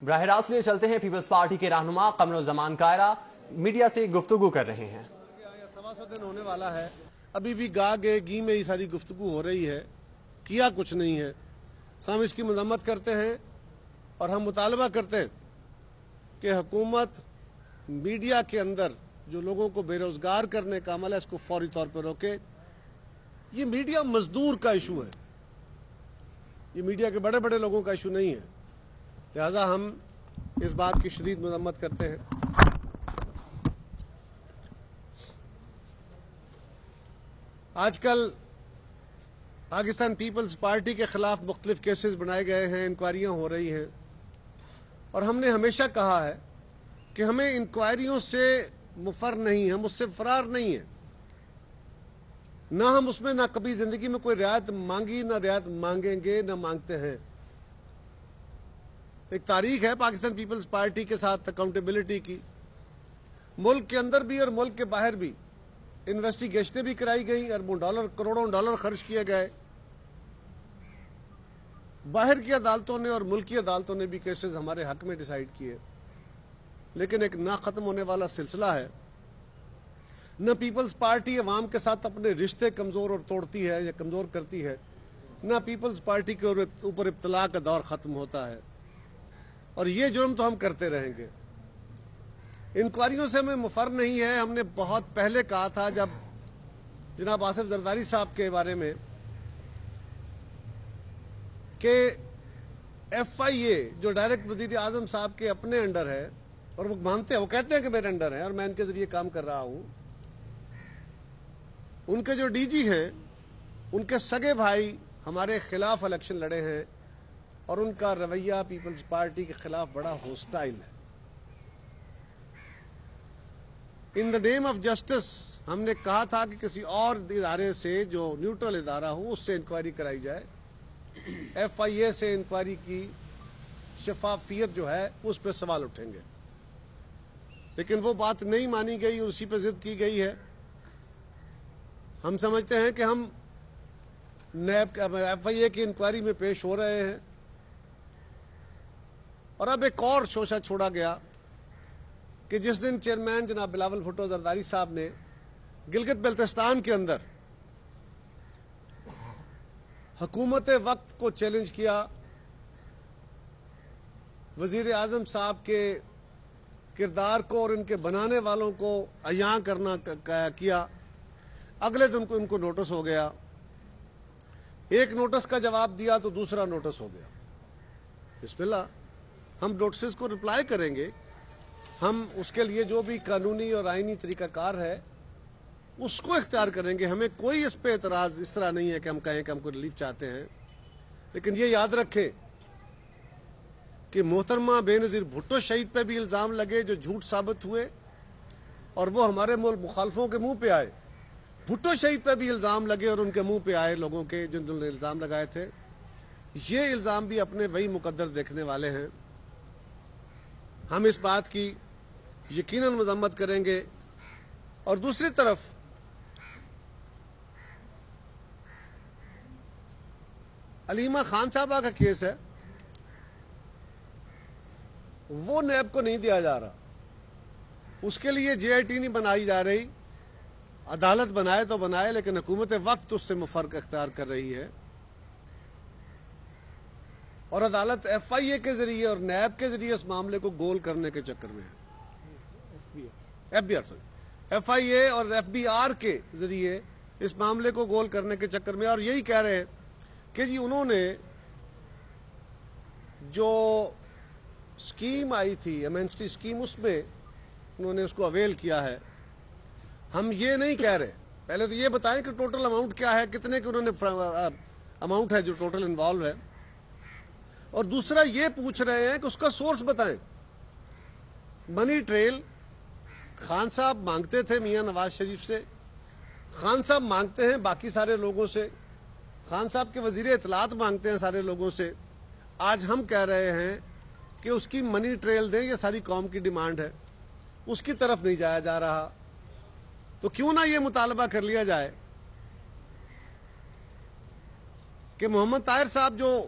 براہ راست لیے چلتے ہیں پیپلز پارٹی کے رہنما قمرالزمان کائرہ میڈیا سے گفتگو کر رہے ہیں۔ سوا سو دن ہونے والا ہے، ابھی بھی گا گے گی میں یہ ساری گفتگو ہو رہی ہے، کیا کچھ نہیں ہے۔ ہم اس کی مذمت کرتے ہیں اور ہم مطالبہ کرتے ہیں کہ حکومت میڈیا کے اندر جو لوگوں کو بے روزگار کرنے کا عمل ہے اس کو فوری طور پر روکے۔ یہ میڈیا مزدور کا ایشو ہے، یہ میڈیا کے بڑے بڑے لوگوں کا ایشو نہیں ہے، لہذا ہم اس بات کی شدید مذمت کرتے ہیں۔ آج کل پاکستان پیپلز پارٹی کے خلاف مختلف کیسز بنائے گئے ہیں، انکوائریاں ہو رہی ہیں، اور ہم نے ہمیشہ کہا ہے کہ ہمیں انکوائریوں سے مفر نہیں، ہم اس سے فرار نہیں ہیں، نہ ہم اس میں نہ کبھی زندگی میں کوئی رعایت مانگی، نہ رعایت مانگیں گے، نہ مانگتے ہیں۔ ایک تاریخ ہے پاکستان پیپلز پارٹی کے ساتھ اکاؤنٹیبلٹی کی، ملک کے اندر بھی اور ملک کے باہر بھی انویسٹیگیشنیں بھی کرائی گئیں، اربوں ڈالر کروڑوں ڈالر خرچ کیے گئے، باہر کی عدالتوں نے اور ملکی عدالتوں نے بھی کیسز ہمارے حق میں ڈیسائیڈ کیے، لیکن ایک نہ ختم ہونے والا سلسلہ ہے۔ نہ پیپلز پارٹی عوام کے ساتھ اپنے رشتے کمزور اور توڑتی ہے یا کمزور کرتی ہے، نہ پیپلز پارٹی کے اوپر ابتلا کا دور ختم ہوتا ہے، اور یہ جرم تو ہم کرتے رہیں گے۔ انکوائریوں سے ہمیں مفر نہیں ہے۔ ہم نے بہت پہلے کہا تھا، جب جناب آصف زرداری صاحب کے بارے میں، کہ ایف آئی اے جو ڈائریکٹ وزیر اعظم صاحب کے اپنے انڈر ہے، اور وہ مانتے ہیں، وہ کہتے ہیں کہ میرے انڈر ہے اور میں ان کے ذریعے کام کر رہا ہوں، ان کے جو ڈی جی ہیں ان کے سگے بھائی ہمارے خلاف الیکشن لڑے ہیں، اور ان کا رویہ پیپلز پارٹی کے خلاف بڑا ہوسٹائل ہے۔ ان دا نیم آف جسٹس ہم نے کہا تھا کہ کسی اور ادارے سے جو نیوٹرل ادارہ ہو اس سے انکوائری کرائی جائے، ایف آئی اے سے انکوائری کی شفافیت جو ہے اس پہ سوال اٹھیں گے، لیکن وہ بات نہیں مانی گئی اور اسی پہ ضد کی گئی ہے۔ ہم سمجھتے ہیں کہ ہم نیب ایف آئی اے کی انکوائری میں پیش ہو رہے ہیں، اور اب ایک اور شوشہ چھوڑا گیا کہ جس دن چیئرمین جناب بلاول بھٹو زرداری صاحب نے گلگت بلتستان کے اندر حکومت وقت کو چیلنج کیا، وزیر اعظم صاحب کے کردار کو اور ان کے بنانے والوں کو عیاں کرنا کیا، اگلے دن کو ان کو نوٹس ہو گیا، ایک نوٹس کا جواب دیا تو دوسرا نوٹس ہو گیا۔ بسم اللہ، ہم نوٹسز کو رپلائی کریں گے، ہم اس کے لیے جو بھی قانونی اور آئینی طریقہ کار ہے اس کو اختیار کریں گے، ہمیں کوئی اس پہ اعتراض اس طرح نہیں ہے کہ ہم کہیں کہ ہم کو ریلیف چاہتے ہیں، لیکن یہ یاد رکھیں کہ محترمہ بے نظیر بھٹو شہید پہ بھی الزام لگے جو جھوٹ ثابت ہوئے، اور وہ ہمارے ملک مخالفوں کے منہ پہ آئے۔ بھٹو شہید پہ بھی الزام لگے اور ان کے منہ پہ آئے لوگوں کے جنہوں نے الزام لگائے تھے۔ یہ الزام بھی اپنے وہی مقدر دیکھنے والے ہیں۔ ہم اس بات کی یقیناً مذمت کریں گے، اور دوسری طرف علیمہ خان صاحبہ کا کیس ہے، وہ نیب کو نہیں دیا جا رہا، اس کے لیے جے آئی ٹی نہیں بنائی جا رہی، عدالت بنائے تو بنائے لیکن حکومت وقت اس سے مفرق اختیار کر رہی ہے، اور عدالت ایف آئی اے کے ذریعے اور نیب کے ذریعے اس معاملے کو گول کرنے کے چکر میں ہے، ایف آئی اے اور ایف بی آر کے ذریعے اس معاملے کو گول کرنے کے چکر میں، اور یہی کہہ رہے ہیں کہ جی انہوں نے جو اسکیم آئی تھی ایمنسٹی اسکیم، اس میں انہوں نے اس کو اویل کیا ہے۔ ہم یہ نہیں کہہ رہے، پہلے تو یہ بتائیں کہ ٹوٹل اماؤنٹ کیا ہے، کتنے کے انہوں نے اماؤنٹ ہے جو ٹوٹل انوالو ہے، اور دوسرا یہ پوچھ رہے ہیں کہ اس کا سورس بتائیں۔ منی ٹریل خان صاحب مانگتے تھے میاں نواز شریف سے، خان صاحب مانگتے ہیں باقی سارے لوگوں سے، خان صاحب کے وزیر اطلاعات مانگتے ہیں سارے لوگوں سے۔ آج ہم کہہ رہے ہیں کہ اس کی منی ٹریل دیں، یہ ساری قوم کی ڈیمانڈ ہے، اس کی طرف نہیں جایا جا رہا، تو کیوں نہ یہ مطالبہ کر لیا جائے کہ محمد طاہر صاحب جو